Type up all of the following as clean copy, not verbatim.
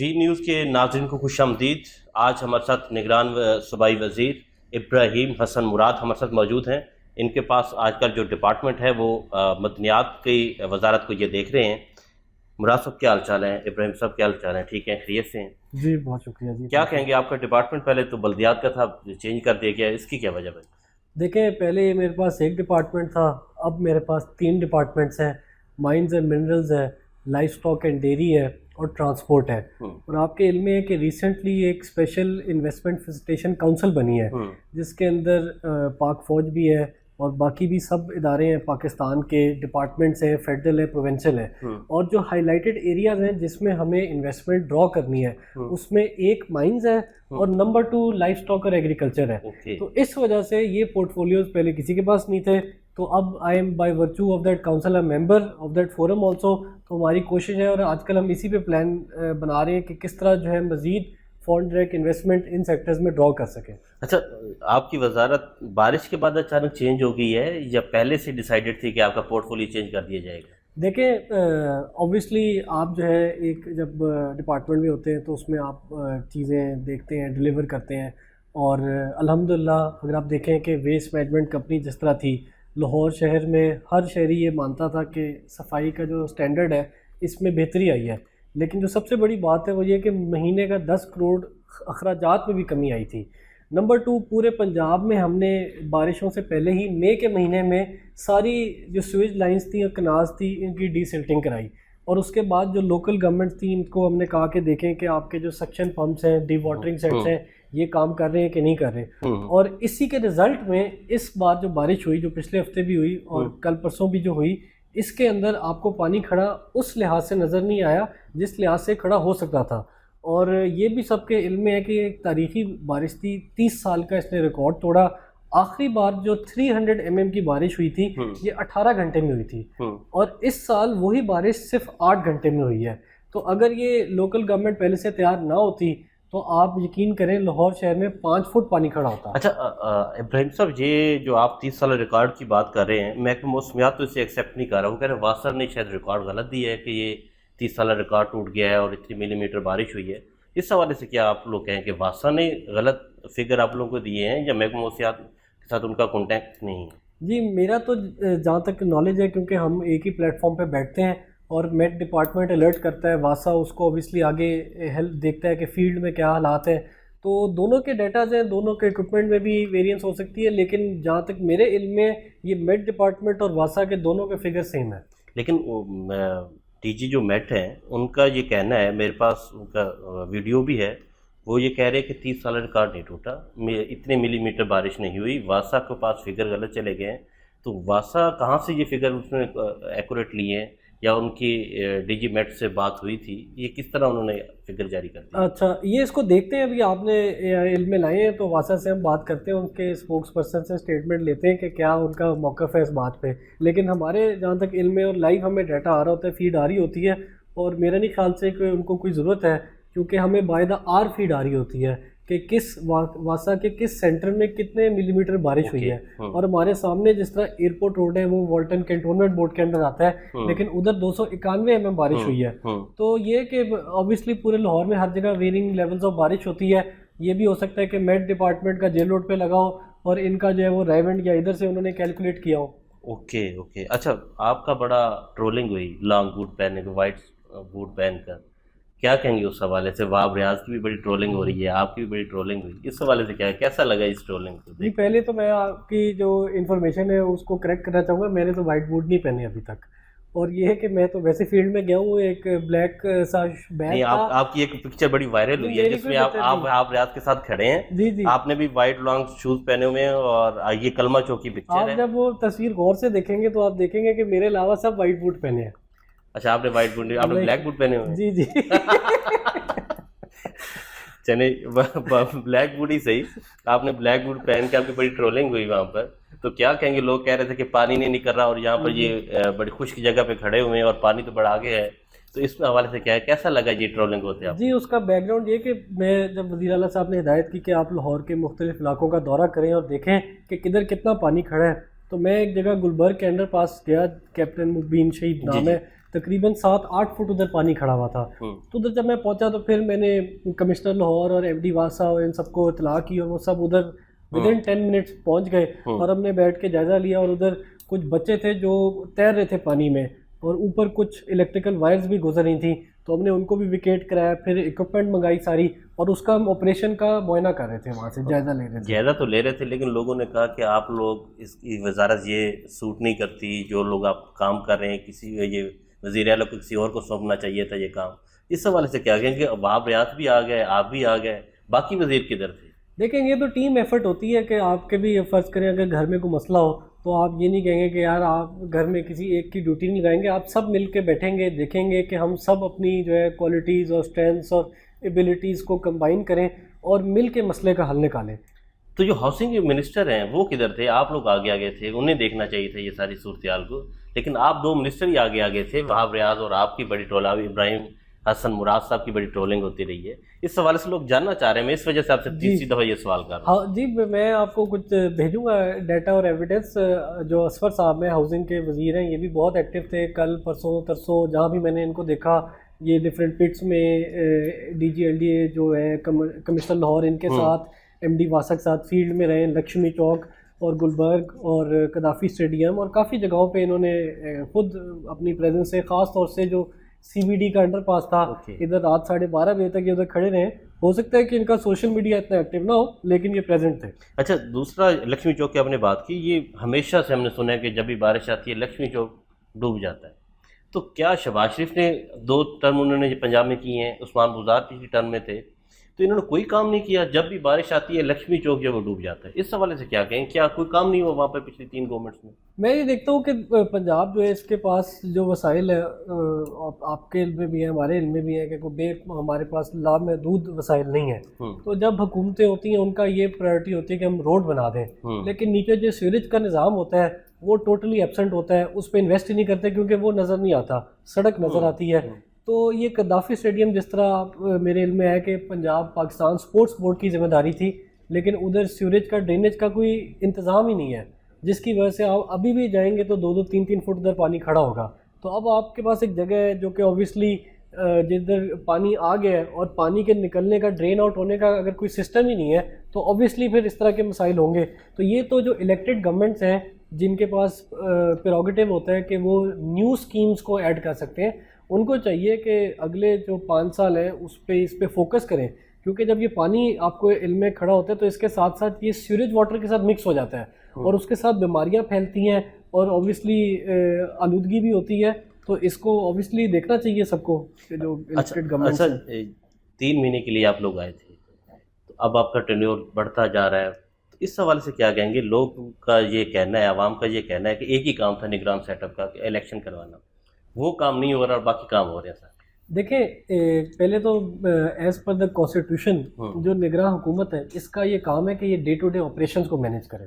V news کے ناظرین کو خوش آمدید۔ آج ہمارے ساتھ نگران صوبائی وزیر ابراہیم حسن مراد ہمارے ساتھ موجود ہیں۔ ان کے پاس آج کل جو ڈپارٹمنٹ ہے وہ مدنیات کی وزارت کو یہ دیکھ رہے ہیں۔ مراد صاحب کیا حال چال ہیں؟ ابراہیم صاحب کیا حال چال ہیں؟ ٹھیک ہیں، خیریت سے ہیں؟ جی بہت شکریہ جی۔ کیا کہیں گے آپ کا ڈپارٹمنٹ پہلے تو بلدیات کا تھا، چینج کر دیا گیا، اس کی کیا وجہ ہے؟ دیکھیں پہلے میرے پاس ایک ڈپارٹمنٹ تھا، اب میرے پاس 3 ڈپارٹمنٹس ہیں۔ مائنز اینڈ منرلز ہے، لائف اسٹاک اینڈ ڈیری ہے اور ٹرانسپورٹ ہے۔ اور آپ کے علم میں ہے کہ ریسنٹلی ایک اسپیشل انویسٹمنٹ فیسیلیٹیشن کونسل بنی ہے جس کے اندر پاک فوج بھی ہے اور باقی بھی سب ادارے ہیں پاکستان کے، ڈپارٹمنٹس ہیں، فیڈرل ہے، پروونشل ہے۔ اور جو ہائی لائٹڈ ایریاز ہیں جس میں ہمیں انویسٹمنٹ ڈرا کرنی ہے اس میں ایک مائنز ہے اور نمبر 2 لائف اسٹاک اور ایگریکلچر ہے۔ تو اس وجہ سے یہ پورٹ فولیوز پہلے کسی کے پاس نہیں تھے، تو اب I am by virtue of that council a member of that forum also. تو ہماری کوشش ہے اور آج کل ہم اسی پہ پلان بنا رہے ہیں کہ کس طرح جو ہے مزید foreign direct investment in sectors میں ڈرا کر سکیں۔ اچھا، آپ کی وزارت بارش کے بعد اچانک چینج ہو گئی ہے یا پہلے سے ڈیسائیڈڈ تھی کہ آپ کا پورٹ فولیو چینج کر دیا جائے گا؟ دیکھیں اوبویسلی آپ جو ہے ایک جب ڈپارٹمنٹ میں ہوتے ہیں تو اس میں آپ چیزیں دیکھتے ہیں، ڈلیور کرتے ہیں، اور الحمدللہ اگر آپ دیکھیں کہ ویسٹ مینجمنٹ کمپنی جس طرح تھی، لاہور شہر میں ہر شہری یہ مانتا تھا کہ صفائی کا جو سٹینڈرڈ ہے اس میں بہتری آئی ہے، لیکن جو سب سے بڑی بات ہے وہ یہ کہ مہینے کا 10 کروڑ اخراجات میں بھی کمی آئی تھی۔ نمبر 2، پورے پنجاب میں ہم نے بارشوں سے پہلے ہی مئی کے مہینے میں ساری جو سویج لائنز تھیں اور کنالز تھی ان کی ڈی سلٹنگ کرائی، اور اس کے بعد جو لوکل گورنمنٹس تھیں ان کو ہم نے کہا کہ دیکھیں کہ آپ کے جو سکشن پمپس ہیں، ڈی واٹرنگ سیٹس ہیں، یہ کام کر رہے ہیں کہ نہیں کر رہے۔ اور اسی کے رزلٹ میں اس بار جو بارش ہوئی، جو پچھلے ہفتے بھی ہوئی اور کل پرسوں بھی جو ہوئی، اس کے اندر آپ کو پانی کھڑا اس لحاظ سے نظر نہیں آیا جس لحاظ سے کھڑا ہو سکتا تھا۔ اور یہ بھی سب کے علم میں ہے کہ ایک تاریخی بارش تھی، 30 سال کا اس نے ریکارڈ توڑا۔ آخری بار جو 300 mm کی بارش ہوئی تھی یہ 18 گھنٹے میں ہوئی تھی، اور اس سال وہی بارش صرف 8 گھنٹے میں ہوئی ہے۔ تو اگر یہ لوکل گورنمنٹ پہلے سے تیار نہ ہوتی تو آپ یقین کریں لاہور شہر میں 5 فٹ پانی کھڑا ہوتا۔ اچھا ابراہیم صاحب، یہ جو آپ 30 سال ریکارڈ کی بات کر رہے ہیں، محکمہ موسمیات تو اسے ایکسیپٹ نہیں کر رہا، وہ کہہ رہے ہیں واسر نے شاید ریکارڈ غلط دیا ہے کہ یہ 30 سال ریکارڈ ٹوٹ گیا ہے اور اتنی ملی میٹر بارش ہوئی ہے۔ اس حوالے سے کیا آپ لوگ کہیں کہ واسا نے غلط فگر آپ لوگوں کو دیے ہیں یا محکمہ موسمیات کے ساتھ ان کا کانٹیکٹ نہیں ہے؟ جی میرا تو جہاں تک نالج ہے، کیونکہ ہم ایک ہی پلیٹ فارم پہ بیٹھتے ہیں اور میٹ ڈپارٹمنٹ الرٹ کرتا ہے، واسا اس کو اوبیسلی آگے ہیلپ دیکھتا ہے کہ فیلڈ میں کیا حالات ہیں، تو دونوں کے ڈیٹاز ہیں، دونوں کے اکوپمنٹ میں بھی ویریئنس ہو سکتی ہے، لیکن جہاں تک میرے علم میں یہ میٹ ڈپارٹمنٹ اور واسا کے دونوں کے فگر سیم ہے۔ لیکن ڈی جی جو میٹ ہیں ان کا یہ کہنا ہے، میرے پاس ان کا ویڈیو بھی ہے، وہ یہ کہہ رہے کہ 30 سال ریکارڈ نہیں ٹوٹا، اتنے ملی میٹر بارش نہیں ہوئی، واسا کے پاس فگر غلط چلے گئے ہیں۔ تو واسا کہاں سے یہ فگر اس نے ایکوریٹ لیے ہیں، یا ان کی ڈی جی میٹ سے بات ہوئی تھی، یہ کس طرح انہوں نے فگر جاری کر دی؟ اچھا یہ اس کو دیکھتے ہیں، ابھی آپ نے علم میں لائے ہیں تو واسا سے ہم بات کرتے ہیں، ان کے اسپوکس پرسن سے اسٹیٹمنٹ لیتے ہیں کہ کیا ان کا موقف ہے اس بات پہ، لیکن ہمارے جہاں تک علم میں اور لائیو ہمیں ڈیٹا آ رہا ہوتا ہے، فیڈ آ رہی ہوتی ہے، اور میرا نہیں خیال سے کہ ان کو کوئی ضرورت ہے، کیونکہ ہمیں بائی آر فیڈ آ رہی ہوتی ہے کہ کس واسا کے کس سینٹر میں کتنے ملی میٹر بارش ہوئی ہے۔ اور ہمارے سامنے جس طرح ایئرپورٹ روڈ ہے وہ والٹن کنٹونمنٹ بورڈ کے اندر آتا ہے، لیکن ادھر 291 mm بارش ہوئی ہے۔ تو یہ کہ اوبیسلی پورے لاہور میں ہر جگہ ویرنگ لیولز آف بارش ہوتی ہے، یہ بھی ہو سکتا ہے کہ میٹ ڈپارٹمنٹ کا جیل روڈ پہ لگا ہو اور ان کا جو ہے وہ رائیونڈ یا ادھر سے انہوں نے کیلکولیٹ کیا ہو۔ اوکے۔ اچھا، آپ کا بڑا ٹرولنگ ہوئی لانگ بوٹ پہننے کو، وائٹ بوٹ پہن کر، کیا کہیں گے اس حوالے سے؟ واب ریاض کی بھی بڑی ٹرولنگ ہو رہی ہے، آپ کی بھی بڑی ٹرولنگ ہوئی، اس حوالے سے کیسا لگا اس ٹرولنگ کو؟ جی پہلے تو میں آپ کی جو انفارمیشن ہے اس کو کریکٹ کرنا چاہوں گا، میں نے تو وائٹ بوٹ نہیں پہنے ابھی تک، اور یہ ہے کہ میں تو ویسے فیلڈ میں گیا ہوں، ایک بلیک سا بیگ تھا۔ آپ کی ایک پکچر بڑی وائرل ہوئی ہے جس میں آپ ریاض کے ساتھ کھڑے ہیں، جی جی، آپ نے بھی وائٹ لانگ شوز پہنے ہوئے ہیں اور یہ کلمہ چوکی پکچر ہے۔ آپ جب وہ تصویر غور سے دیکھیں گے تو آپ دیکھیں گے کہ میرے علاوہ سب وائٹ بوٹ پہنے ہیں۔ اچھا، آپ نے وائٹ بوٹ، آپ نے بلیک بوٹ پہنے ہوئے؟ جی جی چلے بلیک بوٹ ہی صحیح، آپ نے بلیک بوٹ پہن کے، آپ کی بڑی ٹرولنگ ہوئی وہاں پر، تو کیا کہیں گے؟ لوگ کہہ رہے تھے کہ پانی نہیں نکل رہا اور یہاں پر یہ بڑی خشک جگہ پہ کھڑے ہوئے ہیں اور پانی تو بڑا آگے ہے، تو اس حوالے سے کیا ہے، کیسا لگا یہ ٹرولنگ ہوتے آپ؟ جی اس کا بیک گراؤنڈ یہ کہ میں جب وزیر اعلیٰ صاحب نے ہدایت کی کہ آپ لاہور کے مختلف علاقوں کا دورہ کریں اور دیکھیں کہ کدھر کتنا پانی کھڑا ہے، تو میں ایک جگہ گلبرگ کے انڈر پاس گیا، کیپٹن مبین شہید نام ہے، تقریباً 7-8 فٹ ادھر پانی کھڑا ہوا تھا. تو ادھر جب میں پہنچا تو پھر میں نے کمشنر لاہور اور ایم ڈی واسا اور ان سب کو اطلاع کی اور وہ سب ادھر ودن 10 منٹس پہنچ گئے اور ہم نے بیٹھ کے جائزہ لیا. اور ادھر کچھ بچے تھے جو تیر رہے تھے پانی میں اور اوپر کچھ الیکٹریکل وائرز بھی گزر رہی تھیں, تو ہم نے ان کو بھی ویکیٹ کرایا, پھر اکوپمنٹ منگائی ساری, اور اس کا ہم آپریشن کا معائنہ کر رہے تھے, وہاں سے جائزہ لے رہے تھے. جائزہ تو لے رہے تھے, لیکن لوگوں نے کہا کہ آپ لوگ اس کی وزارت یہ سوٹ نہیں کرتی, جو لوگ آپ کام کر رہے ہیں کسی یہ وزیر اعلیٰ کو کسی اور کو سونپنا چاہیے تھا یہ کام. اس حوالے سے کیا کہیں کہ وہاب ریاض بھی آ گئے, آپ بھی آ گئے, باقی وزیر کدھر تھے؟ دیکھیں یہ تو ٹیم ایفرٹ ہوتی ہے کہ آپ کے بھی فرض کریں اگر گھر میں کوئی مسئلہ ہو تو آپ یہ نہیں کہیں گے کہ یار آپ گھر میں کسی ایک کی ڈیوٹی نہیں لگائیں گے, آپ سب مل کے بیٹھیں گے, دیکھیں گے کہ ہم سب اپنی جو ہے کوالٹیز اور اسٹرینتھس اور ایبلٹیز کو کمبائن کریں اور مل کے مسئلے کا حل نکالیں. تو جو ہاؤسنگ کے منسٹر ہیں وہ کدھر تھے؟ آپ لوگ آگے آگے تھے, انہیں دیکھنا چاہیے تھا یہ ساری صورتحال کو, لیکن آپ دو منسٹر ہی آگے آگے تھے, وہاب ریاض اور آپ کی بڑی ٹولہ, ابراہیم حسن مراد صاحب کی بڑی ٹرولنگ ہوتی رہی ہے. اس حوالے سے لوگ جاننا چاہ رہے ہیں, میں اس وجہ سے آپ سے تیسری دفعہ یہ سوال کر رہا ہوں. ہاں جی, میں آپ کو کچھ بھیجوں گا ڈیٹا اور ایویڈنس. جو اسفر صاحب ہیں ہاؤسنگ کے وزیر ہیں, یہ بھی بہت ایکٹیو تھے کل پرسوں ترسوں, جہاں بھی میں نے ان کو دیکھا یہ ڈفرینٹ پٹس میں D G L D A جو ہے کمشنر لاہور ان کے ساتھ, ایم ڈی واسا کے ساتھ فیلڈ میں رہے, لکشمی چوک اور گلبرگ اور قذافی اسٹیڈیم اور کافی جگہوں پہ انہوں نے خود اپنی پریزنس سے, خاص طور سے جو سی بی ڈی کا انڈر پاس تھا ادھر رات 12:30 بجے تک یہ ادھر کھڑے رہے. ہو سکتا ہے کہ ان کا سوشل میڈیا اتنا ایکٹیو نہ ہو لیکن یہ پریزنٹ تھے. اچھا, دوسرا لکشمی چوک کی آپ نے بات کی, یہ ہمیشہ سے ہم نے سنا ہے کہ جب بھی بارش آتی ہے لکشمی چوک ڈوب جاتا ہے. تو کیا شہباز شریف نے 2 ٹرم انہوں نے پنجاب میں کیے ہیں, عثمان بزدار پچھلی ٹرم میں تھے, تو انہوں نے کوئی کام نہیں کیا, جب بھی بارش آتی ہے لکشمی چوک جو وہ ڈوب جاتا ہے. اس حوالے سے کیا کہیں, کیا کوئی کام نہیں ہوا وہاں پہ پچھلی 3 گورنمنٹس میں؟ میں یہ دیکھتا ہوں کہ پنجاب جو ہے اس کے پاس جو وسائل ہے, آپ کے علم میں بھی ہیں ہمارے علم میں بھی ہے کہ کوئی ہمارے پاس لامحدود وسائل نہیں ہیں. تو جب حکومتیں ہوتی ہیں ان کا یہ پرائرٹی ہوتی ہے کہ ہم روڈ بنا دیں, لیکن نیچے جو سیوریج کا نظام ہوتا ہے وہ ٹوٹلی ایبسنٹ ہوتا ہے, اس پہ انویسٹ ہی نہیں کرتے کیونکہ وہ نظر نہیں آتا, سڑک نظر آتی ہے. تو یہ قذافی اسٹیڈیم جس طرح میرے علم میں ہے کہ پنجاب پاکستان سپورٹس بورڈ کی ذمہ داری تھی, لیکن ادھر سیوریج کا ڈرینیج کا کوئی انتظام ہی نہیں ہے, جس کی وجہ سے آپ ابھی بھی جائیں گے تو 2-3 فٹ ادھر پانی کھڑا ہوگا. تو اب آپ کے پاس ایک جگہ ہے جو کہ اوبیسلی جدھر پانی آ گیا ہے اور پانی کے نکلنے کا, ڈرین آؤٹ ہونے کا اگر کوئی سسٹم ہی نہیں ہے تو اوبیسلی پھر اس طرح کے مسائل ہوں گے. تو یہ تو جو الیکٹڈ گورنمنٹس ہیں جن کے پاس پریروگیٹو ہوتا ہے کہ وہ نیو اسکیمز کو ایڈ کر سکتے ہیں, ان کو چاہیے کہ اگلے جو 5 سال ہیں اس پہ فوکس کریں, کیونکہ جب یہ پانی آپ کو علم میں کھڑا ہوتا ہے تو اس کے ساتھ ساتھ یہ سیوریج واٹر کے ساتھ مکس ہو جاتا ہے اور اس کے ساتھ بیماریاں پھیلتی ہیں اور اوبیسلی آلودگی بھی ہوتی ہے. تو اس کو اوبیسلی دیکھنا چاہیے سب کو کہ جو الیکٹڈ گورنمنٹ. اچھا, 3 مہینے کے لیے آپ لوگ آئے تھے, تو اب آپ کا ٹینیور بڑھتا جا رہا ہے, تو اس حوالے سے کیا کہیں گے؟ لوگ کا یہ کہنا ہے, عوام کا یہ کہنا ہے کہ ایک ہی کام تھا نگران سیٹ اپ کا کہ الیکشن کروانا, وہ کام نہیں ہو رہا اور باقی کام ہو رہے ہیں. سر دیکھیں پہلے تو ایز پر دا کانسٹیٹیوشن جو نگراں حکومت ہے اس کا یہ کام ہے کہ یہ ڈے ٹو ڈے آپریشنز کو مینیج کرے.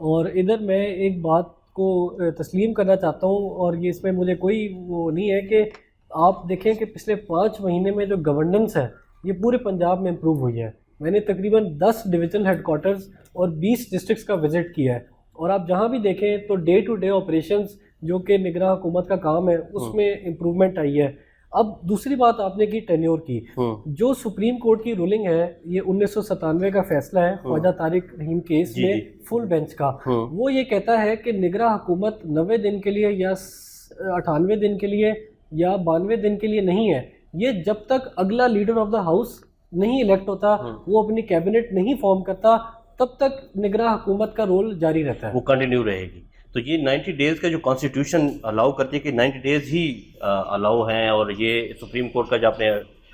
اور ادھر میں ایک بات کو تسلیم کرنا چاہتا ہوں, اور یہ اس میں مجھے کوئی وہ نہیں ہے کہ آپ دیکھیں کہ پچھلے 5 مہینے میں جو گورننس ہے یہ پورے پنجاب میں امپروو ہوئی ہے. میں نے تقریباً 10 ڈویژنل ہیڈ کوارٹرز اور 20 ڈسٹرکٹس کا وزٹ کیا ہے, اور آپ جہاں بھی دیکھیں تو ڈے ٹو ڈے آپریشنز جو کہ نگراں حکومت کا کام ہے اس میں امپروومنٹ آئی ہے. اب دوسری بات آپ نے کی ٹینیور کی, جو سپریم کورٹ کی رولنگ ہے یہ 1997 کا فیصلہ ہے خواجہ طارق رحیم کیس میں فل بینچ کا, وہ یہ کہتا ہے کہ نگراں حکومت 90 دن کے لیے یا 98 دن کے لیے یا 92 دن کے لیے نہیں ہے, یہ جب تک اگلا لیڈر آف دا ہاؤس نہیں الیکٹ ہوتا, وہ اپنی کیبنٹ نہیں فارم کرتا, تب تک نگراں حکومت کا رول جاری رہتا ہے, وہ کنٹینیو رہے گی. تو یہ 90 ڈیز کا جو کانسٹیٹیوشن الاؤ کرتی ہے کہ 90 ڈیز ہی الاؤ ہیں, اور یہ سپریم کورٹ کا جو آپ نے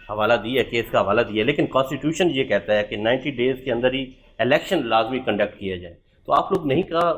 حوالہ دیا ہے, کیس کا حوالہ دیا ہے, لیکن کانسٹیٹیوشن یہ کہتا ہے کہ 90 ڈیز کے اندر ہی الیکشن لازمی کنڈکٹ کیا جائے. تو آپ لوگ نہیں کہا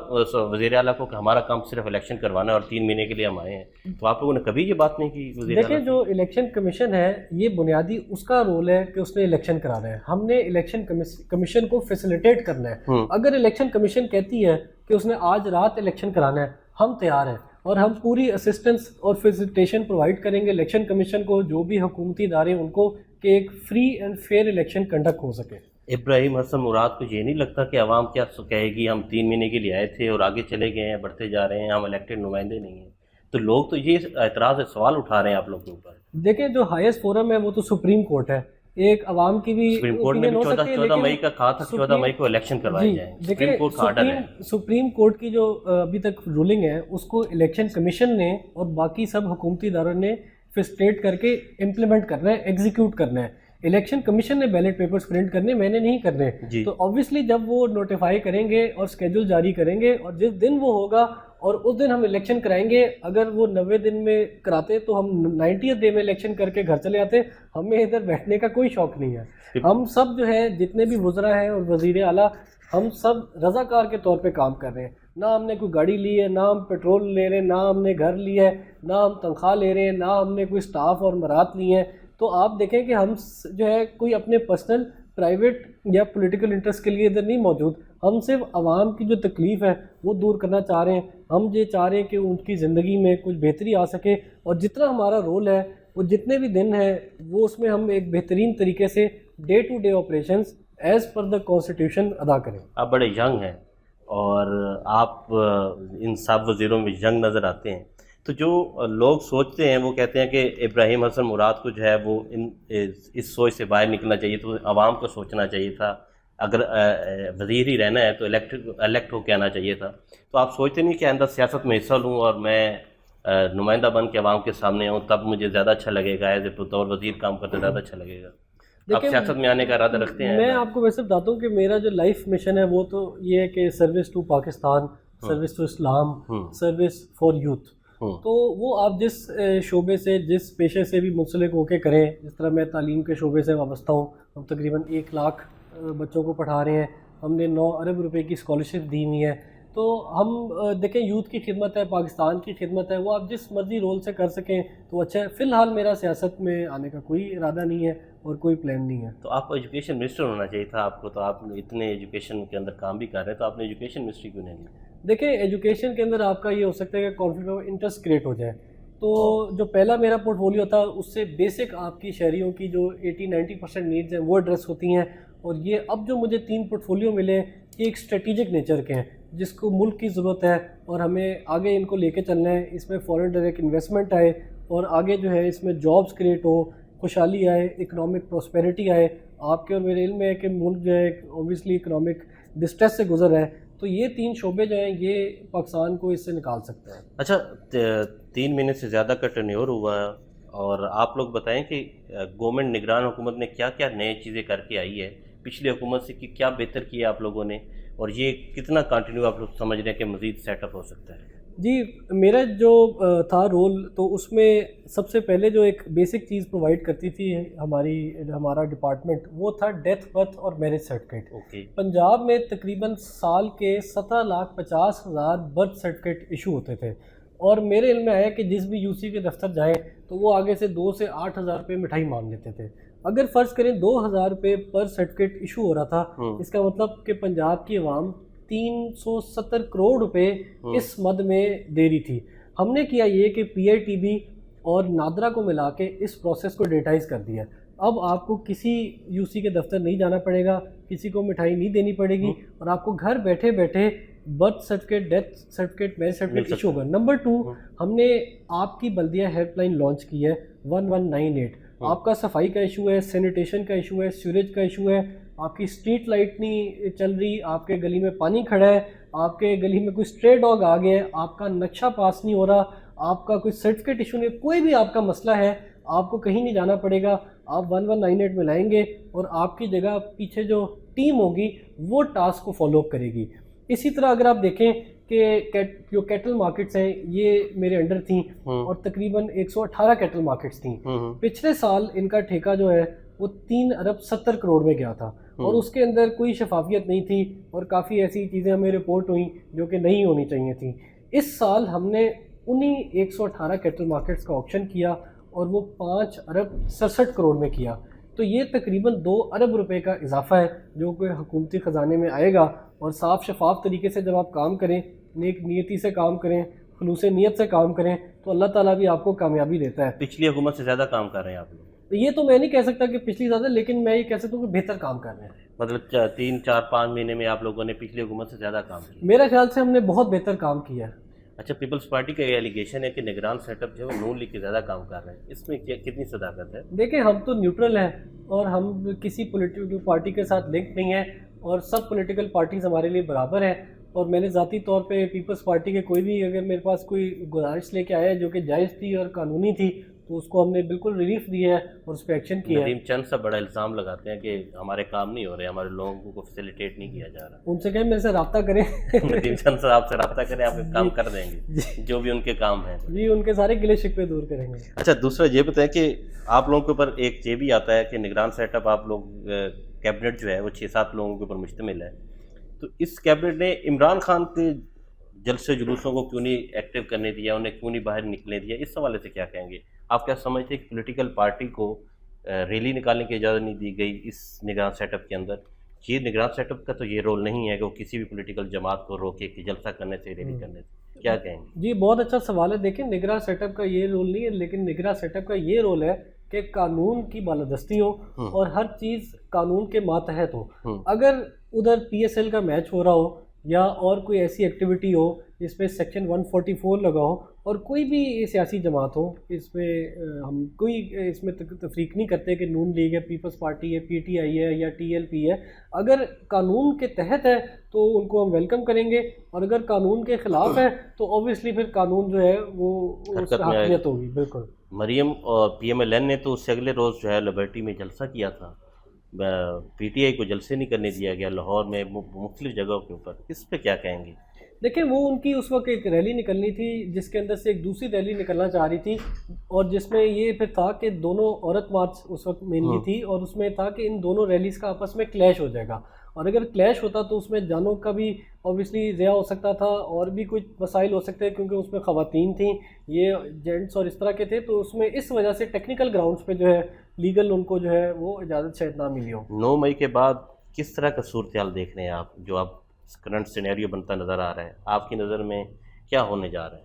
وزیر اعلیٰ کو کہ ہمارا کام صرف الیکشن کروانا ہے اور 3 مہینے کے لیے ہم آئے ہیں, تو آپ لوگوں نے کبھی یہ بات نہیں کی وزیر اعلیٰ؟ دیکھیں جو الیکشن کمیشن ہے یہ بنیادی اس کا رول ہے کہ اس نے الیکشن کرانا ہے, ہم نے الیکشن کمیشن کو فیسیلیٹیٹ کرنا ہے. اگر الیکشن کمیشن کہتی ہے کہ اس نے آج رات الیکشن کرانا ہے, ہم تیار ہیں اور ہم پوری اسسٹنس اور فیسیلیٹیشن پرووائڈ کریں گے الیکشن کمیشن کو, جو بھی حکومتی ادارے ان کو, کہ ایک free and fair election conduct ہو سکے. ابراہیم حسن مراد کو یہ نہیں لگتا کہ عوام کیا کہے گی, ہم 3 مہینے کے لیے آئے تھے اور آگے چلے گئے ہیں, بڑھتے جا رہے ہیں, ہم الیکٹڈ نمائندے نہیں ہیں, تو لوگ تو یہ اعتراض سوال اٹھا رہے ہیں آپ لوگوں کے اوپر. دیکھیں جو ہائیسٹ فورم ہے وہ تو سپریم کورٹ ہے. ایک عوام کی بھی سپریم کورٹ نے اوپینین بھی ہو سکتی ہے، 14 لیکن مئی کا کہا تھا کہ 14 مئی کو الیکشن کروائے جائیں. دیکھیں سپریم کورٹ کا آرڈر ہے. سپریم کورٹ کی جو ابھی تک رولنگ ہے اس کو الیکشن کمیشن نے اور باقی سب حکومتی اداروں نے فسٹریٹ کر کے امپلیمنٹ کرنا ہے، ایگزیکیوٹ کرنا ہے. الیکشن کمیشن نے بیلٹ پیپرز پرنٹ کرنے، میں نے نہیں کرنے. تو آبویسلی جب وہ نوٹیفائی کریں گے اور اسکیجول جاری کریں گے اور جس دن وہ ہوگا اور اس دن ہم الیکشن کرائیں گے، اگر وہ 90 دن میں کراتے تو ہم 90 ڈے میں الیکشن کر کے گھر چلے آتے. ہمیں ادھر بیٹھنے کا کوئی شوق نہیں ہے. ہم سب جو ہے جتنے بھی وزراء ہیں اور وزیر اعلیٰ، ہم سب رضاکار کے طور پہ کام کر رہے ہیں. نہ ہم نے کوئی گاڑی لی ہے، نہ ہم پیٹرول لے رہے ہیں، نہ ہم نے گھر لیا ہے، نہ ہم تنخواہ لے رہے ہیں، نہ ہم نے کوئی سٹاف اور مرات لی ہیں. تو آپ دیکھیں کہ ہم جو ہے کوئی اپنے پرسنل پرائیویٹ یا پولیٹیکل انٹرسٹ کے لیے ادھر نہیں موجود. ہم صرف عوام کی جو تکلیف ہے وہ دور کرنا چاہ رہے ہیں. ہم یہ چاہ رہے ہیں کہ ان کی زندگی میں کچھ بہتری آ سکے، اور جتنا ہمارا رول ہے وہ جتنے بھی دن ہیں وہ اس میں ہم ایک بہترین طریقے سے day to day operations as per the constitution ادا کریں. آپ بڑے ینگ ہیں اور آپ ان سب وزیروں میں ینگ نظر آتے ہیں. تو جو لوگ سوچتے ہیں وہ کہتے ہیں کہ ابراہیم حسن مراد کو جو ہے وہ اس سوچ سے باہر نکلنا چاہیے، تو عوام کو سوچنا چاہیے تھا. اگر وزیر ہی رہنا ہے تو الیکٹ ہو کے آنا چاہیے تھا. تو آپ سوچتے نہیں کہ آئندہ سیاست میں حصہ لوں اور میں نمائندہ بن کے عوام کے سامنے ہوں، تب مجھے زیادہ اچھا لگے گا، ایز اے بطور وزیر کام کرتے زیادہ اچھا لگے گا. آپ سیاست میں آنے کا ارادہ رکھتے ہیں؟ میں آپ کو ویسے بتاتا ہوں کہ میرا جو لائف مشن ہے وہ تو یہ ہے کہ service to Pakistan, service to Islam, service for youth. تو وہ آپ جس شعبے سے، جس پیشے سے بھی منسلک ہو کے کریں. جس طرح میں تعلیم کے شعبے سے وابستہ ہوں، ہم تقریباً 1 لاکھ بچوں کو پڑھا رہے ہیں، ہم نے 9 ارب روپے کی اسکالرشپ دی ہوئی ہے. تو ہم دیکھیں یوتھ کی خدمت ہے، پاکستان کی خدمت ہے، وہ آپ جس مرضی رول سے کر سکیں تو اچھا ہے. فی الحال میرا سیاست میں آنے کا کوئی ارادہ نہیں ہے اور کوئی پلان نہیں ہے. تو آپ کو ایجوکیشن منسٹر ہونا چاہیے تھا آپ کو، تو آپ اتنے ایجوکیشن کے اندر کام بھی کر رہے ہیں، تو آپ نے ایجوکیشن منسٹری کیوں نہیں لی؟ دیکھیں ایجوکیشن کے اندر آپ کا یہ ہو سکتا ہے کہ کانفلکٹ آف انٹرسٹ کریٹ ہو جائے. تو جو پہلا میرا پورٹ فولیو تھا اس سے بیسک آپ کی شہریوں کی جو 80-90% نیڈز ہیں وہ ایڈریس ہوتی ہیں. اور یہ اب جو مجھے 3 پورٹ فولیو ملے ہیں یہ ایک اسٹریٹجک نیچر کے ہیں جس کو ملک کی ضرورت ہے اور ہمیں آگے ان کو لے کے چلنا ہے. اس میں فورن ڈائریکٹ انویسٹمنٹ آئے اور آگے جو ہے اس میں جابس کریٹ ہو، خوشحالی آئے، اکنامک پراسپیرٹی آئے. آپ کے اور میرے علم میں ہے کہ ملک جو ہے اوبیسلی اکنامک ڈسٹریس سے گزر رہا ہے. تو یہ 3 شعبے جو ہیں یہ پاکستان کو اس سے نکال سکتے ہیں. اچھا 3 مہینے سے زیادہ کا ٹرنیور ہوا ہے، اور آپ لوگ بتائیں کہ گورنمنٹ نگران حکومت نے کیا کیا نئے چیزیں کر کے آئی ہے پچھلی حکومت سے، کہ کیا بہتر کیا آپ لوگوں نے، اور یہ کتنا کنٹینیو آپ لوگ سمجھ رہے ہیں کہ مزید سیٹ اپ ہو سکتا ہے؟ جی میرا جو تھا رول تو اس میں سب سے پہلے جو ایک بیسک چیز پرووائڈ کرتی تھی ہمارا ڈپارٹمنٹ وہ تھا ڈیتھ برتھ اور میرج سرٹیفکیٹ. پنجاب میں تقریباً سال کے 17,50,000 برتھ سرٹیفکیٹ ایشو ہوتے تھے، اور میرے علم میں آیا کہ جس بھی یو سی کے دفتر جائیں تو وہ آگے سے 2 سے 8,000 روپے مٹھائی مانگ لیتے تھے. اگر فرض کریں 2,000 روپے پر سرٹیفکیٹ ایشو ہو رہا تھا، اس کا مطلب کہ پنجاب کی عوام 370 کروڑ روپے اس مد میں دے رہی تھی. ہم نے کیا یہ کہ پی آئی ٹی بی اور نادرا کو ملا کے اس پروسیس کو ڈیٹائز کر دیا. اب آپ کو کسی یو سی کے دفتر نہیں جانا پڑے گا، کسی کو مٹھائی نہیں دینی پڑے گی، اور آپ کو گھر بیٹھے بیٹھے birth certificate, death certificate, marriage certificate issue ہوگا. نمبر 2، ہم نے آپ کی بلدیہ ہیلپ لائن لانچ کی ہے 1198. آپ کا صفائی کا ایشو ہے، سینیٹیشن کا ایشو ہے، سیوریج کا ایشو ہے، آپ کی اسٹریٹ لائٹ نہیں چل رہی، آپ کے گلی میں پانی کھڑا ہے، آپ کے گلی میں کوئی اسٹرے ڈاگ آ گیا ہے، آپ کا نقشہ پاس نہیں ہو رہا، آپ کا کوئی سرٹیفکیٹ ایشو نہیں، کوئی بھی آپ کا مسئلہ ہے، آپ کو کہیں نہیں جانا پڑے گا. آپ 1198 میں لائیں گے اور آپ کی جگہ پیچھے جو ٹیم ہوگی وہ ٹاسک کو فالو اپ کرے گی. اسی طرح اگر آپ دیکھیں کہ جو کیٹل مارکیٹس ہیں یہ میرے انڈر تھیں، اور تقریباً 118 کیٹل مارکیٹس تھیں. پچھلے سال ان کا ٹھیکہ جو ہے وہ 3 ارب 70 کروڑ میں گیا تھا، اور اس کے اندر کوئی شفافیت نہیں تھی، اور کافی ایسی چیزیں ہمیں رپورٹ ہوئیں جو کہ نہیں ہونی چاہیے تھیں. اس سال ہم نے انہی 118 کیٹل مارکیٹس کا آپشن کیا اور وہ 5 ارب 67 کروڑ میں کیا. تو یہ تقریباً 2 ارب روپے کا اضافہ ہے جو کہ حکومتی خزانے میں آئے گا. اور صاف شفاف طریقے سے جب آپ کام کریں، نیک نیتی سے کام کریں، خلوص نیت سے کام کریں، تو اللہ تعالیٰ بھی آپ کو کامیابی دیتا ہے. پچھلی حکومت سے زیادہ کام کر رہے ہیں آپ لوگ؟ یہ تو میں نہیں کہہ سکتا کہ پچھلی زیادہ، لیکن میں یہ کہہ سکتا ہوں کہ بہتر کام کر رہے ہیں. مطلب 3-4-5 مہینے میں آپ لوگوں نے پچھلی حکومت سے زیادہ کام کیا؟ میرا خیال سے ہم نے بہت بہتر کام کیا ہے. اچھا، پیپلز پارٹی کا یہ ایلیگیشن ہے کہ نگران سیٹ اپ جو ہے وہ نون لیگ کے زیادہ کام کر رہے ہیں، اس میں کتنی صداقت ہے؟ دیکھیں ہم تو نیوٹرل ہیں اور ہم کسی پولیٹیکل پارٹی کے ساتھ لنک نہیں ہیں، اور سب پولیٹیکل پارٹیز ہمارے لیے برابر ہیں، اور میں نے ذاتی طور پہ پیپلز پارٹی کے کوئی بھی اگر میرے پاس کوئی گزارش لے کے آیا جو کہ جائز تھی اور قانونی تھی تو اس کو ہم نے بالکل ریلیف دی ہے اور اس پہ ایکشن کیا ہے۔ ندیم چند سا بڑا الزام لگاتے ہیں کہ ہمارے کام نہیں ہو رہے، ہمارے لوگوں کو فیسیلیٹیٹ نہیں کیا جا رہا۔ ان سے کہیں میرے سے رابطہ کریں ندیم چند صاحب آپ سے رابطہ کریں، آپ کام کر دیں گے جو بھی ان کے کام ہیں۔ جی ان کے سارے گلے شکوے دور کریں گے۔ اچھا، دوسرا یہ بتائیں کہ آپ لوگوں کے اوپر ایک یہ بھی آتا ہے کہ نگران سیٹ اپ آپ لوگ کیبنٹ جو ہے وہ 6-7 لوگوں کے اوپر مشتمل ہے، تو اس کیبنٹ نے عمران خان کے جلسے جلوسوں کو کیوں نہیں ایکٹیو کرنے دیا، انہیں کیوں نہیں باہر نکلنے دیا؟ اس حوالے سے کیا کہیں گے؟ آپ کیا سمجھتے ہیں کہ پولیٹیکل پارٹی کو ریلی نکالنے کی اجازت نہیں دی گئی اس نگران سیٹ اپ کے اندر؟ یہ نگران سیٹ اپ کا تو یہ رول نہیں ہے کہ وہ کسی بھی پولیٹیکل جماعت کو روکے کہ جلسہ کرنے سے، ریلی کرنے سے، کیا کہیں گے؟ جی بہت اچھا سوال ہے۔ دیکھیں نگراں سیٹ اپ کا یہ رول نہیں ہے، لیکن نگراں سیٹ اپ کا یہ رول ہے کہ قانون کی بالادستی ہو اور ہر چیز قانون کے ماتحت ہو۔ اگر ادھر پی ایس ایل کا میچ ہو رہا ہو یا اور کوئی ایسی ایکٹیویٹی ہو جس پہ سیکشن 144 لگا ہو، اور کوئی بھی سیاسی جماعت ہو، اس میں ہم کوئی اس میں تفریق نہیں کرتے کہ نون لیگ ہے، پیپلز پارٹی ہے، پی ٹی آئی ہے یا ٹی ایل پی ہے، اگر قانون کے تحت ہے تو ان کو ہم ویلکم کریں گے، اور اگر قانون کے خلاف ہے تو اوبویسلی پھر قانون جو ہے وہ اس کی حاکمیت ہوگی۔ بالکل۔ مریم اور پی ایم ایل این نے تو اس سے اگلے روز جو ہے لبرٹی میں جلسہ کیا تھا، پی ٹی آئی کو جلسے نہیں کرنے دیا گیا لاہور میں مختلف جگہوں کے اوپر، اس پہ کیا کہیں گے؟ دیکھیں وہ ان کی اس وقت ایک ریلی نکلنی تھی جس کے اندر سے ایک دوسری ریلی نکلنا چاہ رہی تھی، اور جس میں یہ پھر تھا کہ دونوں عورت مارچ اس وقت مینلی تھی، اور اس میں تھا کہ ان دونوں ریلیز کا آپس میں کلیش ہو جائے گا، اور اگر کلیش ہوتا تو اس میں جانوں کا بھی اوبویسلی ضیاع ہو سکتا تھا، اور بھی کچھ مسائل ہو سکتے ہیں کیونکہ اس میں خواتین تھیں، یہ جینٹس اور اس طرح کے تھے، تو اس میں اس وجہ سے ٹیکنیکل گراؤنڈز پہ جو ہے لیگل ان کو جو ہے وہ اجازت شاید نہ ملی ہو۔ 9 مئی کے بعد کس طرح کا صورتحال دیکھ رہے ہیں آپ، جو آپ کرنٹ سینیریو بنتا نظر آ رہا ہے، آپ کی نظر میں کیا ہونے جا رہا ہے؟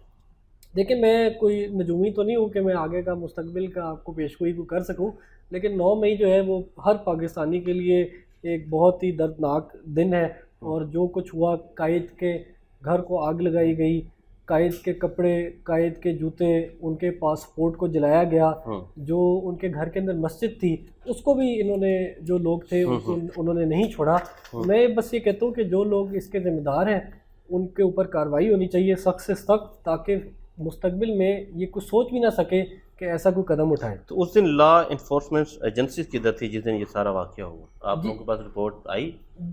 دیکھیں میں کوئی نجومی تو نہیں ہوں کہ میں آگے کا مستقبل کا آپ کو پیشگوئی کو کر سکوں، لیکن 9 مئی جو ہے وہ ہر پاکستانی کے لیے ایک بہت ہی دردناک دن ہے، اور جو کچھ ہوا، قائد کے گھر کو آگ لگائی گئی، قائد کے کپڑے، قائد کے جوتے، ان کے پاسپورٹ کو جلایا گیا، جو ان کے گھر کے اندر مسجد تھی اس کو بھی انہوں نے، جو لوگ تھے انہوں نے نہیں چھوڑا۔ میں بس یہ کہتا ہوں کہ جو لوگ اس کے ذمہ دار ہیں ان کے اوپر کارروائی ہونی چاہیے سخت سے سخت، تاکہ مستقبل میں یہ کچھ سوچ بھی نہ سکے کہ ایسا کوئی قدم اٹھائے۔ تو اس دن لا انفورسمنٹ ایجنسیز کدھر تھی جس دن یہ سارا واقعہ ہوا؟ آپ لوگوں کے پاس رپورٹ آئی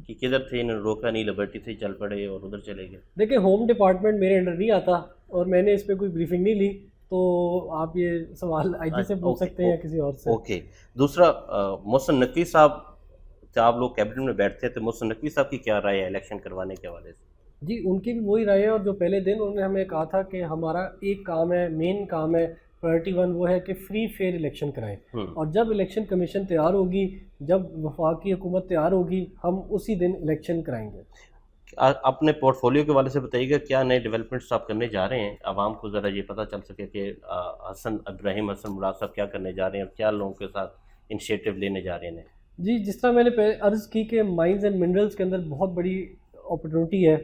کہ کدھر تھے؟ انہوں نے روکا نہیں، لبرٹی سے چل پڑے اور ادھر چلے گئے؟ دیکھیں ہوم ڈپارٹمنٹ میرے انڈر نہیں آتا اور میں نے اس پہ کوئی بریفنگ نہیں لی، تو آپ یہ سوال آئی جی سے پوچھ سکتے ہیں یا کسی اور سے۔ اوکے، دوسرا محسن نقوی صاحب، آپ لوگ کیبنٹ میں بیٹھتے ہیں تو محسن نقوی صاحب کی کیا رائے ہے الیکشن کروانے کے حوالے سے؟ جی ان کی بھی وہی رائے ہے، اور جو پہلے دن انہوں نے ہمیں کہا تھا کہ ہمارا ایک کام ہے، مین کام ہے، پرائرٹی 1 وہ ہے کہ فری فیئر الیکشن کرائیں، اور جب الیکشن کمیشن تیار ہوگی، جب وفاقی حکومت تیار ہوگی، ہم اسی دن الیکشن کرائیں گے۔ اپنے پورٹ فولیو کے والے سے بتائیے گا کیا نئے ڈیولپمنٹس آپ کرنے جا رہے ہیں، عوام کو ذرا یہ پتہ چل سکے کہ ابراہیم حسن مراد صاحب کیا کرنے جا رہے ہیں اور کیا لوگوں کے ساتھ انیشیٹو لینے جا رہے ہیں؟ جی جس طرح میں نے عرض کی کہ مائنز اینڈ منرلز کے اندر بہت بڑی اپرچونٹی ہے،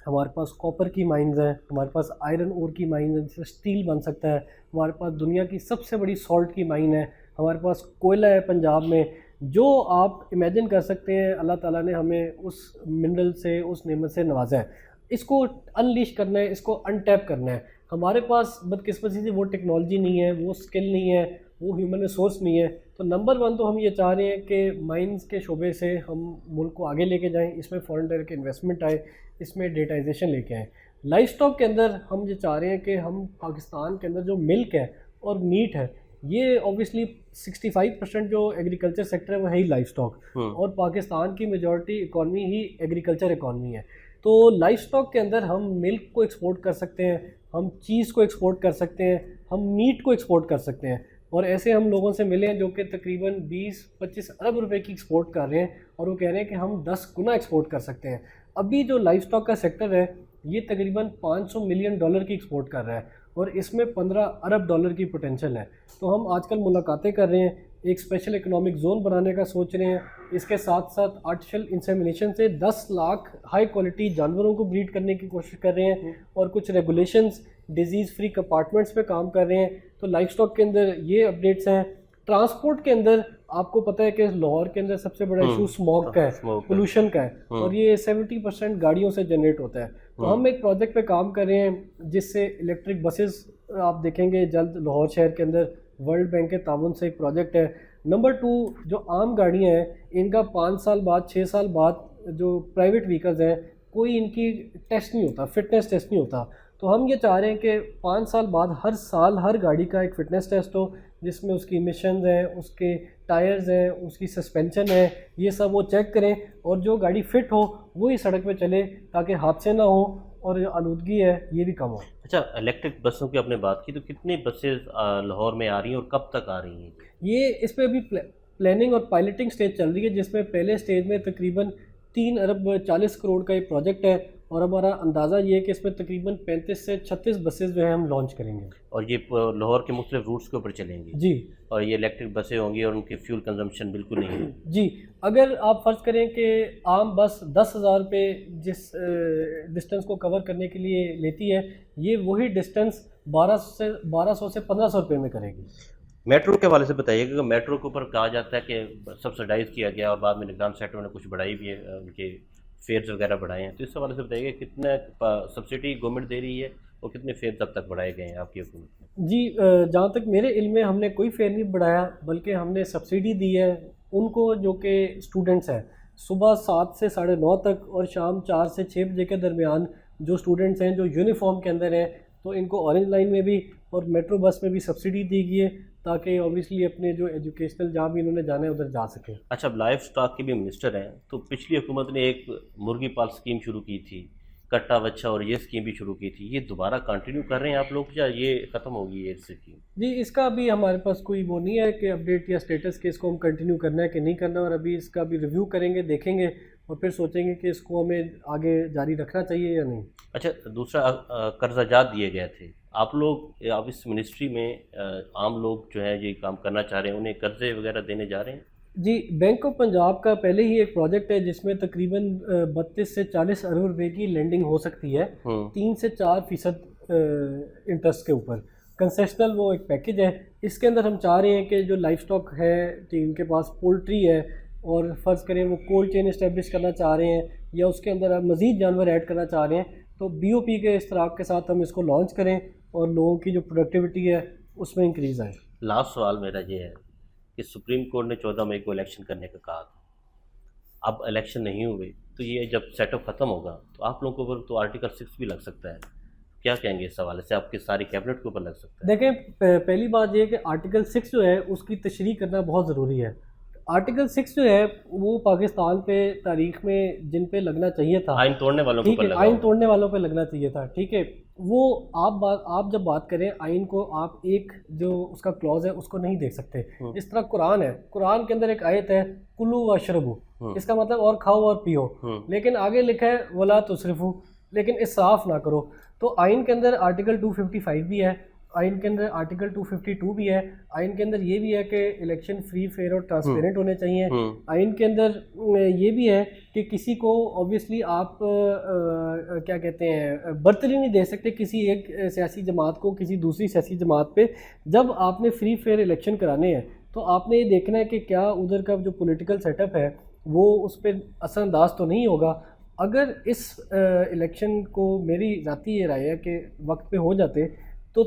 ہمارے پاس کاپر کی مائنز ہیں، ہمارے پاس آئرن اور کی مائنز ہیں جس سے اسٹیل بن سکتا ہے، ہمارے پاس دنیا کی سب سے بڑی سالٹ کی مائن ہے، ہمارے پاس کوئلہ ہے پنجاب میں، جو آپ امیجن کر سکتے ہیں اللہ تعالیٰ نے ہمیں اس منرل سے، اس نعمت سے نوازا ہے، اس کو انلیش کرنا ہے، اس کو انٹیپ کرنا ہے۔ ہمارے پاس بدقسمتی سے وہ ٹیکنالوجی نہیں ہے، وہ اسکل نہیں ہے، وہ ہیومن ریسورس نہیں ہے، تو نمبر 1 تو ہم یہ چاہ رہے ہیں کہ مائنز کے شعبے سے ہم ملک کو آگے لے کے جائیں، اس میں فارن ڈائریکٹ انویسٹمنٹ آئے، اس میں ڈیٹائزیشن لے کے آئیں۔ لائف سٹاک کے اندر ہم یہ چاہ رہے ہیں کہ ہم پاکستان کے اندر جو ملک ہے اور میٹ ہے، یہ اوبویسلی 65% جو ایگریکلچر سیکٹر ہے وہ ہے ہی لائف سٹاک، اور پاکستان کی میجورٹی اکانومی ہی ایگریکلچر اکانومی ہے، تو لائف سٹاک کے اندر ہم ملک کو ایکسپورٹ کر سکتے ہیں، ہم چیز کو ایکسپورٹ کر سکتے ہیں، ہم میٹ کو ایکسپورٹ کر سکتے ہیں، اور ایسے ہم لوگوں سے ملے ہیں جو کہ تقریباً 20-25 ارب روپے کی ایکسپورٹ کر رہے ہیں، اور وہ کہہ رہے ہیں کہ ہم 10 گنا ایکسپورٹ کر سکتے ہیں۔ ابھی جو لائف سٹاک کا سیکٹر ہے یہ تقریباً $500 ملین کی ایکسپورٹ کر رہا ہے، اور اس میں $15 ارب کی پوٹینشل ہے، تو ہم آج کل ملاقاتیں کر رہے ہیں ایک اسپیشل اکنامک زون بنانے کا سوچ رہے ہیں. اس کے ساتھ ساتھ آرٹیفیشل انسیمینیشن سے 10 لاکھ ہائی کوالٹی جانوروں کو بریڈ کرنے کی کوشش کر رہے ہیں, اور کچھ ریگولیشنز ڈیزیز فری کمپارٹمنٹس پہ کام کر رہے ہیں. تو لائف سٹاک کے اندر یہ اپڈیٹس ہیں. ٹرانسپورٹ کے اندر آپ کو پتہ ہے کہ لاہور کے اندر سب سے بڑا ایشو اسموگ کا ہے, پولوشن کا ہے, اور یہ 70% گاڑیوں سے جنریٹ ہوتا ہے. تو ہم ایک پروجیکٹ پہ کام کر رہے ہیں جس سے الیکٹرک بسز آپ دیکھیں گے جلد لاہور شہر کے اندر. ورلڈ بینک کے تعاون سے ایک پروجیکٹ ہے. نمبر 2, جو عام گاڑیاں ہیں ان کا 5 سال بعد 6 سال بعد جو پرائیویٹ وہیکلز ہیں کوئی ان کی ٹیسٹ نہیں ہوتا, فٹنس ٹیسٹ نہیں ہوتا. تو ہم یہ چاہ رہے ہیں کہ 5 سال بعد ہر سال ہر گاڑی کا ایک فٹنس ٹیسٹ ہو, جس میں اس کی ایمیشنز ہیں, اس کے ٹائرز ہیں, اس کی سسپینشن ہے, یہ سب وہ چیک کریں, اور جو گاڑی فٹ ہو وہی سڑک پہ چلے تاکہ حادثے نہ ہوں اور جو آلودگی ہے یہ بھی کم ہو. اچھا, الیکٹرک بسوں کی آپ نے بات کی, تو کتنی بسیں لاہور میں آ رہی ہیں اور کب تک آ رہی ہیں؟ یہ اس پہ ابھی پلاننگ اور پائلٹنگ سٹیج چل رہی ہے, جس میں پہلے سٹیج میں تقریباً 3 ارب 40 کروڑ کا یہ پروجیکٹ ہے, اور ہمارا اندازہ یہ ہے کہ اس میں تقریباً 35 سے 36 بسز جو ہیں ہم لانچ کریں گے. اور یہ لاہور کے مختلف روٹس کے اوپر چلیں گی؟ جی. اور یہ الیکٹرک بسیں ہوں گی اور ان کی فیول کنزمپشن بالکل نہیں ہے؟ جی. اگر آپ فرض کریں کہ عام بس 10,000 روپے جس ڈسٹینس کو کور کرنے کے لیے لیتی ہے, یہ وہی ڈسٹینس 1200 سے 1500 روپے میں کرے گی. میٹرو کے حوالے سے بتائیے کہ میٹرو کے اوپر کہا جاتا ہے کہ سبسڈائز کیا گیا اور بعد میں نگران سیکٹر نے کچھ بڑھائی بھی ہے, ان کے فیئرز وغیرہ بڑھائے ہیں, تو اس حوالے سے بتائیے کہ کتنا سبسڈی گورنمنٹ دے رہی ہے اور کتنے فیئرز اب تک بڑھائے گئے ہیں آپ کی حکومت میں؟ جی, جہاں تک میرے علم میں ہم نے کوئی فیئر نہیں بڑھایا, بلکہ ہم نے سبسڈی دی ہے ان کو جو کہ اسٹوڈنٹس ہیں صبح 7 سے 9:30 تک اور شام 4 سے 6 بجے کے درمیان جو اسٹوڈنٹس ہیں جو یونیفارم کے اندر ہیں, تو ان کو اورنج لائن میں بھی اور میٹرو بس میں بھی سبسڈی دی گئی ہے تاکہ اوبیسلی اپنے جو ایجوکیشنل جہاں بھی انہوں نے جانا ہے ادھر جا سکیں. اچھا, اب لائف سٹاک کے بھی منسٹر ہیں, تو پچھلی حکومت نے ایک مرغی پال اسکیم شروع کی تھی, کٹا بچہ, اور یہ اسکیم بھی شروع کی تھی, یہ دوبارہ کنٹینیو کر رہے ہیں آپ لوگ یا یہ ختم ہوگی یہ اسکیم؟ جی, اس کا ابھی ہمارے پاس کوئی وہ نہیں ہے کہ اپڈیٹ یا اسٹیٹس کہ اس کو ہم کنٹینیو کرنا ہے کہ نہیں کرنا, اور ابھی اس کا بھی ریویو کریں گے, دیکھیں گے اور پھر سوچیں گے کہ اس کو ہمیں آگے جاری رکھنا چاہیے یا نہیں. اچھا, دوسرا قرضہ جات دیے گئے تھے آپ لوگ, آپ اس منسٹری میں عام لوگ جو ہیں یہ کام کرنا چاہ رہے ہیں انہیں قرضے وغیرہ دینے جا رہے ہیں؟ جی, بینک آف پنجاب کا پہلے ہی ایک پروجیکٹ ہے جس میں تقریباً 32 سے 40 ارب روپے کی لینڈنگ ہو سکتی ہے 3 سے 4% انٹرسٹ کے اوپر. کنسیشنل وہ ایک پیکج ہے. اس کے اندر ہم چاہ رہے ہیں کہ جو لائف سٹاک ہے جن کے پاس پولٹری ہے اور فرض کریں وہ کولڈ چین اسٹیبلش کرنا چاہ رہے ہیں یا اس کے اندر مزید جانور ایڈ کرنا چاہ رہے ہیں, تو بی او پی کے اشتراک کے ساتھ ہم اس کو لانچ کریں اور لوگوں کی جو پروڈکٹیوٹی ہے اس میں انکریز آئے. لاسٹ سوال میرا یہ ہے کہ سپریم کورٹ نے 14 مئی کو الیکشن کرنے کا کہا تھا, اب الیکشن نہیں ہوئے, تو یہ جب سیٹ اپ ختم ہوگا تو آپ لوگوں کو تو آرٹیکل 6 بھی لگ سکتا ہے, کیا کہیں گے اس حوالے سے؟ آپ کے ساری کیبنٹ کے اوپر لگ سکتا ہے. دیکھیں, پہلی بات یہ کہ آرٹیکل 6 جو ہے اس کی تشریح کرنا بہت ضروری ہے. آرٹیکل 6 جو ہے وہ پاکستان پہ تاریخ میں جن پہ لگنا چاہیے تھا, آئین توڑنے والوں کے اوپر لگا, آئین توڑنے والوں پہ لگنا چاہیے تھا, ٹھیک ہے. وہ آپ جب بات کریں آئین کو, آپ ایک جو اس کا کلوز ہے اس کو نہیں دیکھ سکتے. اس طرح قرآن ہے, قرآن کے اندر ایک آیت ہے کلو واشربو, اس کا مطلب اور کھاؤ اور پیو, لیکن آگے لکھا ہے ولا تسرفو, لیکن اسراف نہ کرو. تو آئین کے اندر آرٹیکل 255 بھی ہے, آئین کے اندر آرٹیکل 252 بھی ہے, آئین کے اندر یہ بھی ہے کہ الیکشن فری فیئر اور ٹرانسپیرنٹ ہونے چاہیے. آئین کے اندر یہ بھی ہے کہ کسی کو اوبیسلی آپ کیا کہتے ہیں برتری نہیں دے سکتے کسی ایک سیاسی جماعت کو کسی دوسری سیاسی جماعت پہ. جب آپ نے فری فیئر الیکشن کرانے ہیں تو آپ نے یہ دیکھنا ہے کہ کیا ادھر کا جو پولیٹیکل سیٹ اپ ہے وہ اس پہ اثر انداز تو نہیں ہوگا. اگر اس الیکشن کو, میری ذاتی یہ رائے ہے کہ وقت پہ ہو جاتے تو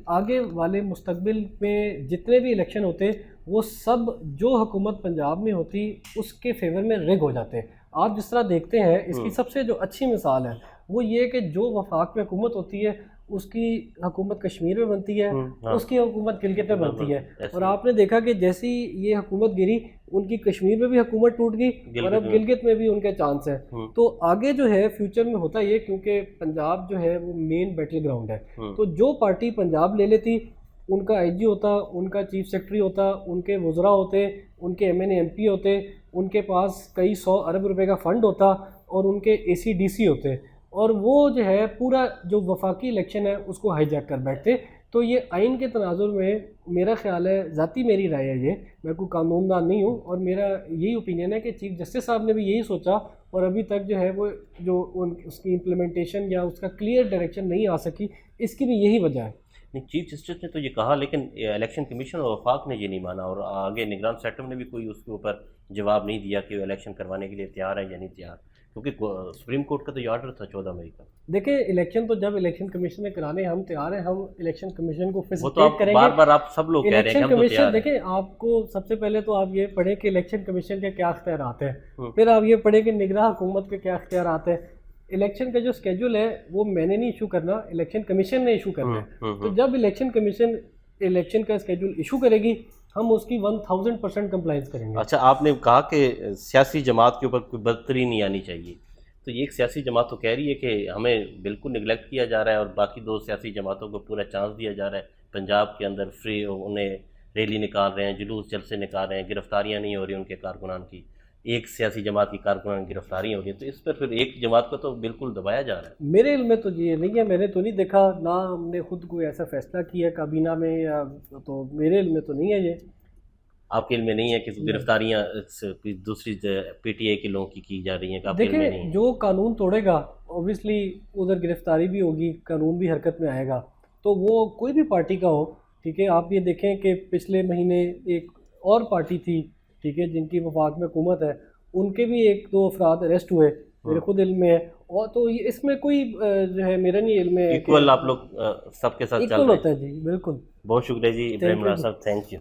آگے والے مستقبل میں جتنے بھی الیکشن ہوتے وہ سب جو حکومت پنجاب میں ہوتی اس کے فیور میں ریگ ہو جاتے. آپ جس طرح دیکھتے ہیں, اس کی سب سے جو اچھی مثال ہے وہ یہ کہ جو وفاق میں حکومت ہوتی ہے اس کی حکومت کشمیر میں بنتی ہے, اس کی حکومت گلگت میں بنتی ہے, اور آپ نے دیکھا کہ جیسی یہ حکومت گری ان کی کشمیر میں بھی حکومت ٹوٹ گئی اور اب گلگت میں بھی ان کے چانس ہیں. تو آگے جو ہے فیوچر میں ہوتا یہ, کیونکہ پنجاب جو ہے وہ مین بیٹل گراؤنڈ ہے, تو جو پارٹی پنجاب لے لیتی ان کا آئی جی ہوتا, ان کا چیف سیکرٹری ہوتا, ان کے وزراء ہوتے, ان کے M N A M P ہوتے, ان کے پاس کئی 100 ارب روپے کا فنڈ ہوتا اور ان کے اے سی ڈی سی ہوتے, اور وہ جو ہے پورا جو وفاقی الیکشن ہے اس کو ہائی جیک کر بیٹھتے. تو یہ آئین کے تناظر میں میرا خیال ہے، ذاتی میری رائے ہے، یہ میں کوئی قانون دان نہیں ہوں، اور میرا یہی اوپینین ہے کہ چیف جسٹس صاحب نے بھی یہی سوچا، اور ابھی تک جو ہے وہ جو اس کی امپلیمنٹیشن یا اس کا کلیئر ڈائریکشن نہیں آ سکی، اس کی بھی یہی وجہ ہے۔ نہیں، چیف جسٹس نے تو یہ کہا، لیکن الیکشن کمیشن اور وفاق نے یہ نہیں مانا، اور آگے نگران سیٹم نے بھی کوئی اس کے اوپر جواب نہیں دیا کہ وہ الیکشن کروانے کے لیے تیار ہے یا نہیں تیار، کیونکہ سپریم کورٹ کا تو یہ آرڈر تھا 14 مئی کا۔ دیکھیں الیکشن تو جب الیکشن کمیشن نے کرانے ہم تیار ہیں، ہم الیکشن کمیشن کو وہ تو فیسیلیٹیٹ کریں گے۔ بار بار آپ سب لوگ کہہ رہے ہیں کہ الیکشن ہم تو کمیشن تیار ہیں۔ دیکھیں، آپ کو سب سے پہلے تو آپ یہ پڑھیں کہ الیکشن کمیشن کے کیا اختیارات ہیں، پھر آپ یہ پڑھیں کہ نگراں حکومت کے کیا اختیارات ہیں۔ الیکشن کا جو اسکیجول ہے وہ میں نے نہیں ایشو کرنا، الیکشن کمیشن نے ایشو کرنا ہے۔ تو جب الیکشن کمیشن الیکشن کا اسکیجول ایشو کرے گی، ہم اس کی 1000% کمپلائنس کریں گے۔ اچھا، آپ نے کہا کہ سیاسی جماعت کے اوپر کوئی برتری نہیں آنی چاہیے، تو یہ ایک سیاسی جماعت تو کہہ رہی ہے کہ ہمیں بالکل نگلیکٹ کیا جا رہا ہے، اور باقی 2 سیاسی جماعتوں کو پورا چانس دیا جا رہا ہے پنجاب کے اندر، فری انہیں ریلی نکال رہے ہیں، جلوس جلسے نکال رہے ہیں، گرفتاریاں نہیں ہو رہی ان کے کارکنان کی، ایک سیاسی جماعت کی کارکنان کی گرفتاریاں ہو رہی ہیں، تو اس پر پھر ایک جماعت کو تو بالکل دبایا جا رہا ہے۔ میرے علم میں تو یہ نہیں ہے، میں نے تو نہیں دیکھا، نہ ہم نے خود کوئی ایسا فیصلہ کیا کابینہ میں، یا تو میرے علم میں تو نہیں ہے یہ۔ آپ کے علم میں نہیں ہے کہ گرفتاریاں دوسری پی ٹی آئی کے لوگوں کی جا رہی ہیں؟ آپ کے علم میں نہیں دیکھیں ہے؟ جو قانون توڑے گا اوبیسلی ادھر گرفتاری بھی ہوگی، قانون بھی حرکت میں آئے گا، تو وہ کوئی بھی پارٹی کا ہو، ٹھیک ہے۔ آپ یہ دیکھیں کہ پچھلے مہینے ایک اور پارٹی تھی، ٹھیک ہے، جن کی وفاق میں حکومت ہے، ان کے بھی 1-2 افراد اریسٹ ہوئے، میرے خود علم میں ہے، اور تو اس میں کوئی جو ہے میرا نہیں علم ہے کہ ایکول آپ لوگ سب کے ساتھ چل ایکول رہے ہوتا ہیں۔ ہے۔ جی بالکل، بہت شکریہ جی ابراہیم راز صاحب، تھینک یو۔